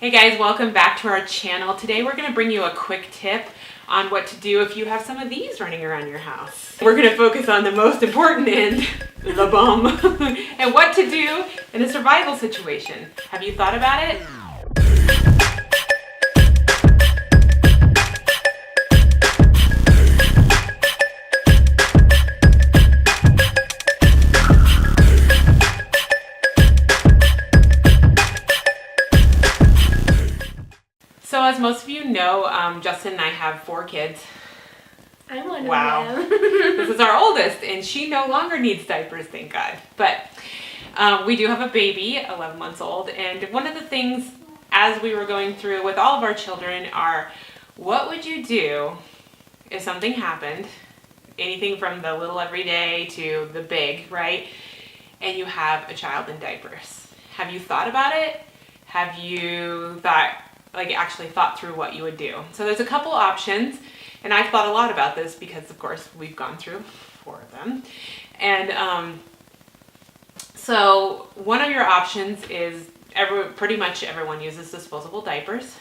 Hey guys, welcome back to our channel. Today we're going to bring you a quick tip on what to do if you have some of these running around your house. We're going to focus on the most important end, the bum, and what to do in a survival situation. Have you thought about it? So as most of you know, Justin and I have 4 kids. I'm one Wow. of them. This is our oldest, and she no longer needs diapers, thank God. But we do have a baby, 11 months old, and one of the things as we were going through with all of our children are, what would you do if something happened, anything from the little everyday to the big, right? And you have a child in diapers. Have you thought about it? Have you actually thought through what you would do? So there's a couple options, and I've thought a lot about this because of course we've gone through 4 of them. And so one of your options is pretty much everyone uses disposable diapers.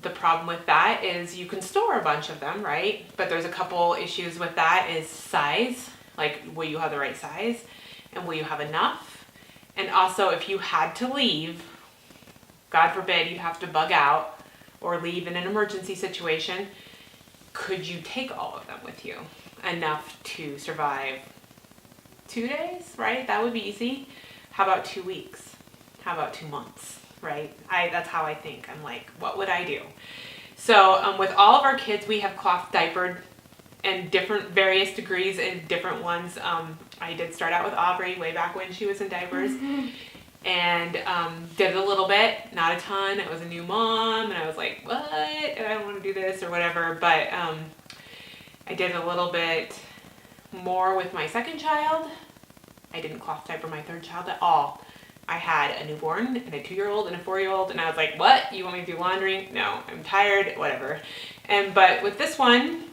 The problem with that is you can store a bunch of them, right? But there's a couple issues with that is size, like will you have the right size and will you have enough? And also if you had to leave, God forbid you have to bug out or leave in an emergency situation, could you take all of them with you? Enough to survive 2 days, right? That would be easy. How about 2 weeks? How about 2 months, right? That's how I think. I'm like, what would I do? So with all of our kids, we have cloth diapered in various degrees and different ones. I did start out with Aubrey way back when she was in diapers. Mm-hmm. And did a little bit, not a ton. I was a new mom, and I was like, what? I don't want to do this or whatever. But I did a little bit more with my second child. I didn't cloth diaper my third child at all. I had a newborn and a 2-year-old and a 4-year-old, and I was like, what? You want me to do laundry? No, I'm tired, whatever. But with this one,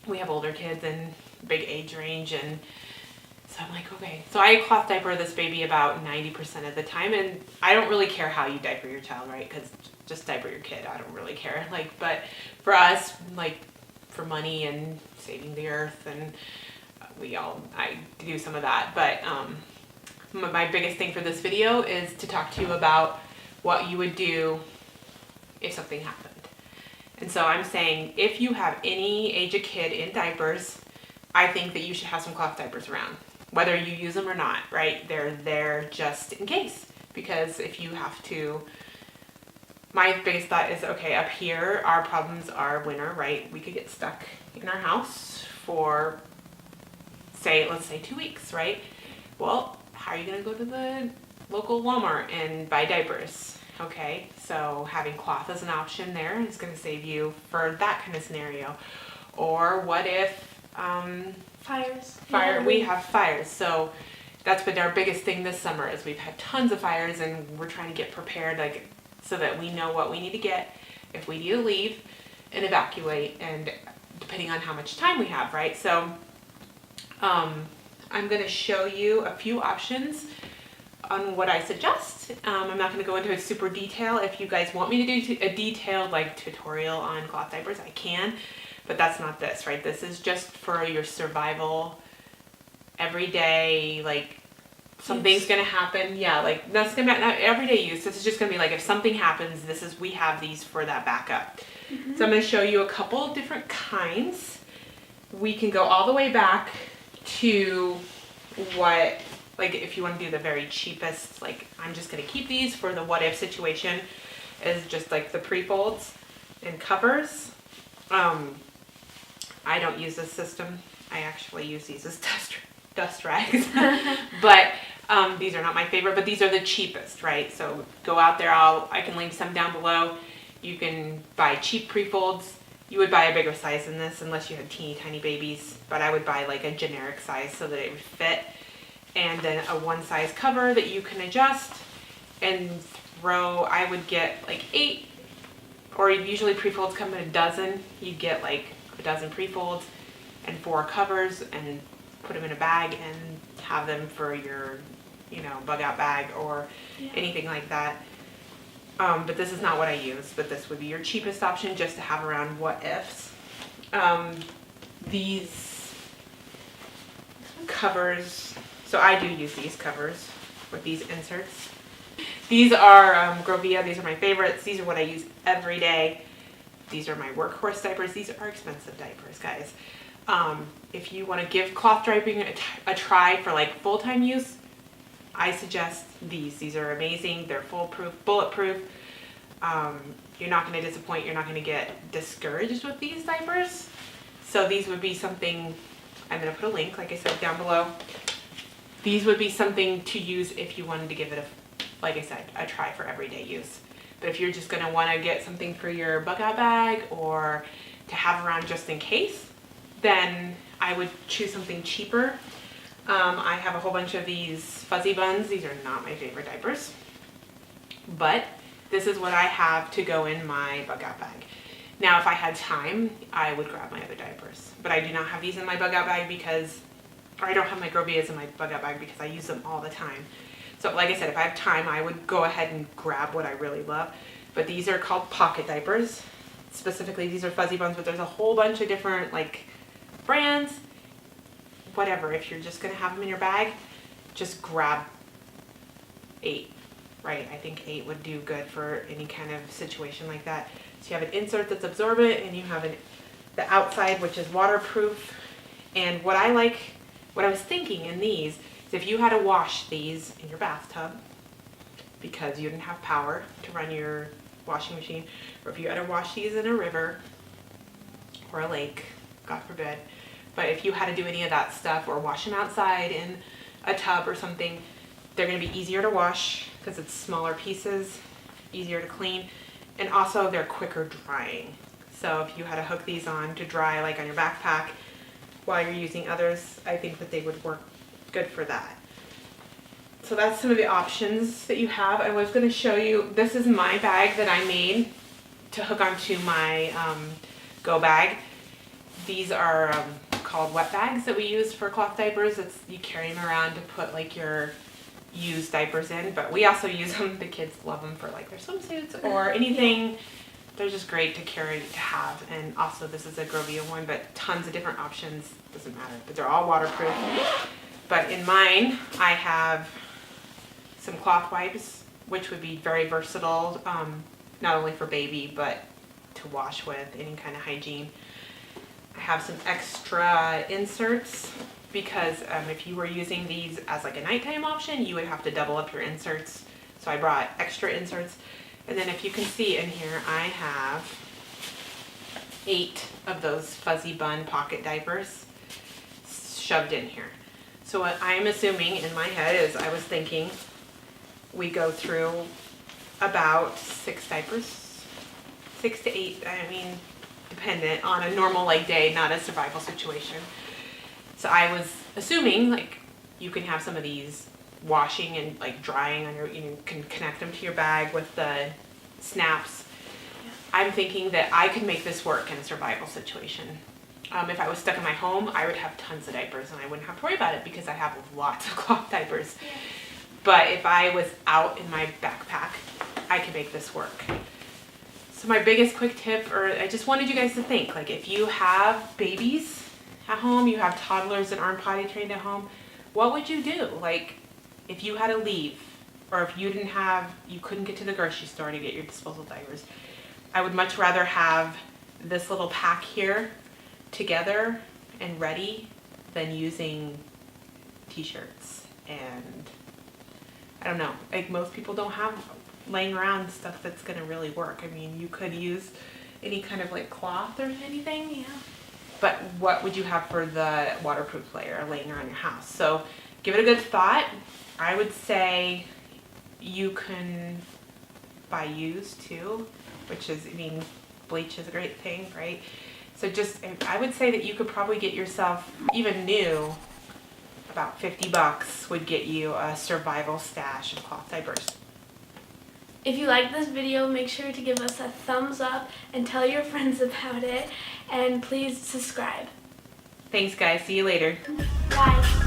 we have older kids and big age range, and so I'm like, okay. So I cloth diaper this baby about 90% of the time, and I don't really care how you diaper your child, right? Because just diaper your kid, I don't really care. But for us, for money and saving the earth, and I do some of that. But my biggest thing for this video is to talk to you about what you would do if something happened. And so I'm saying, if you have any age of kid in diapers, I think that you should have some cloth diapers around. Whether you use them or not, right? They're there just in case. Because if you have to, my biggest thought is, okay, up here, our problems are winter, right? We could get stuck in our house for, let's say 2 weeks, right? Well, how are you gonna go to the local Walmart and buy diapers? Okay, so having cloth as an option there is gonna save you for that kind of scenario. Or what if, we have fires. So that's been our biggest thing this summer is we've had tons of fires, and we're trying to get prepared so that we know what we need to get if we need to leave and evacuate, and depending on how much time we have, right? So I'm going to show you a few options on what I suggest. I'm not going to go into a super detail. If you guys want me to do a detailed tutorial on cloth diapers, I can. But that's not this, right? This is just for your survival, everyday, something's gonna happen. Yeah, that's gonna be not everyday use. This is just gonna be if something happens, we have these for that backup. Mm-hmm. So I'm gonna show you a couple of different kinds. We can go all the way back to if you want to do the very cheapest, I'm just gonna keep these for the what if situation, is just the pre-folds and covers. I don't use this system. I actually use these as dust rags. But these are not my favorite, but these are the cheapest, right? So go out there, I can link some down below. You can buy cheap pre-folds. You would buy a bigger size than this unless you had teeny tiny babies, but I would buy a generic size so that it would fit. And then a 1-size cover that you can adjust and I would get 8, or usually pre-folds come in a dozen. You get a dozen pre-folds and 4 covers, and put them in a bag and have them for your you know, bug out bag or anything like that. But this is not what I use, but this would be your cheapest option just to have around what ifs. These covers, so I do use these covers with these inserts. These are Grovia. These are my favorites. These are what I use every day. These are my workhorse diapers. These are expensive diapers, guys. If you want to give cloth diapering a try for like full-time use, I suggest these. These are amazing. They're foolproof, bulletproof. You're not going to disappoint. You're not going to get discouraged with these diapers. So these would be something, I'm going to put a link, like I said, down below. These would be something to use if you wanted to give it, like I said, a try for everyday use. But if you're just going to want to get something for your bug out bag or to have around just in case, then I would choose something cheaper. I have a whole bunch of these fuzzy buns. These are not my favorite diapers, but this is what I have to go in my bug out bag. Now, if I had time, I would grab my other diapers, but I do not have these in my bug out bag because, or I don't have my Grovias in my bug out bag because I use them all the time. So like I said, if I have time, I would go ahead and grab what I really love. But these are called pocket diapers. Specifically, these are fuzzy buns, but there's a whole bunch of different like brands. Whatever, if you're just gonna have them in your bag, just grab 8, right? I think 8 would do good for any kind of situation like that. So you have an insert that's absorbent, and you have the outside, which is waterproof. And what I was thinking in these is if you had to wash these in your bathtub because you didn't have power to run your washing machine, or if you had to wash these in a river or a lake, God forbid, but if you had to do any of that stuff or wash them outside in a tub or something, they're going to be easier to wash because it's smaller pieces, easier to clean, and also they're quicker drying. So if you had to hook these on to dry like on your backpack while you're using others, I think that they would work good for that. So that's some of the options that you have. I was going to show you, this is my bag that I made to hook onto my Go bag. These are called wet bags that we use for cloth diapers. You carry them around to put like your used diapers in, but we also use them. The kids love them for like their swimsuits or anything. They're just great to carry, to have. And also this is a Grovia one, but tons of different options. Doesn't matter, but they're all waterproof. But in mine, I have some cloth wipes, which would be very versatile, not only for baby, but to wash with, any kind of hygiene. I have some extra inserts because if you were using these as like a nighttime option, you would have to double up your inserts. So I brought extra inserts. And then if you can see in here, I have 8 of those fuzzy bun pocket diapers shoved in here. So what I'm assuming in my head is I was thinking we go through about 6 diapers, 6 to 8, I mean, dependent on a normal like day, not a survival situation. So I was assuming like you can have some of these washing and like drying on your, you can connect them to your bag with the snaps. I'm thinking that I could make this work in a survival situation. If I was stuck in my home, I would have tons of diapers and I wouldn't have to worry about it because I have lots of cloth diapers. Yeah. But if I was out in my backpack, I could make this work. So my biggest quick tip, or I just wanted you guys to think, like if you have babies at home, you have toddlers that aren't potty trained at home, what would you do? Like if you had to leave, or if you couldn't get to the grocery store to get your disposable diapers, I would much rather have this little pack here together and ready than using t-shirts. And I don't know, like most people don't have laying around stuff that's gonna really work. I mean, you could use any kind of like cloth or anything, yeah. But what would you have for the waterproof layer laying around your house? So give it a good thought. I would say you can buy used too, which is, I mean, bleach is a great thing, right? So I would say that you could probably get yourself, even new, about 50 bucks would get you a survival stash of cloth diapers. If you like this video, make sure to give us a thumbs up and tell your friends about it. And please subscribe. Thanks guys, see you later. Bye.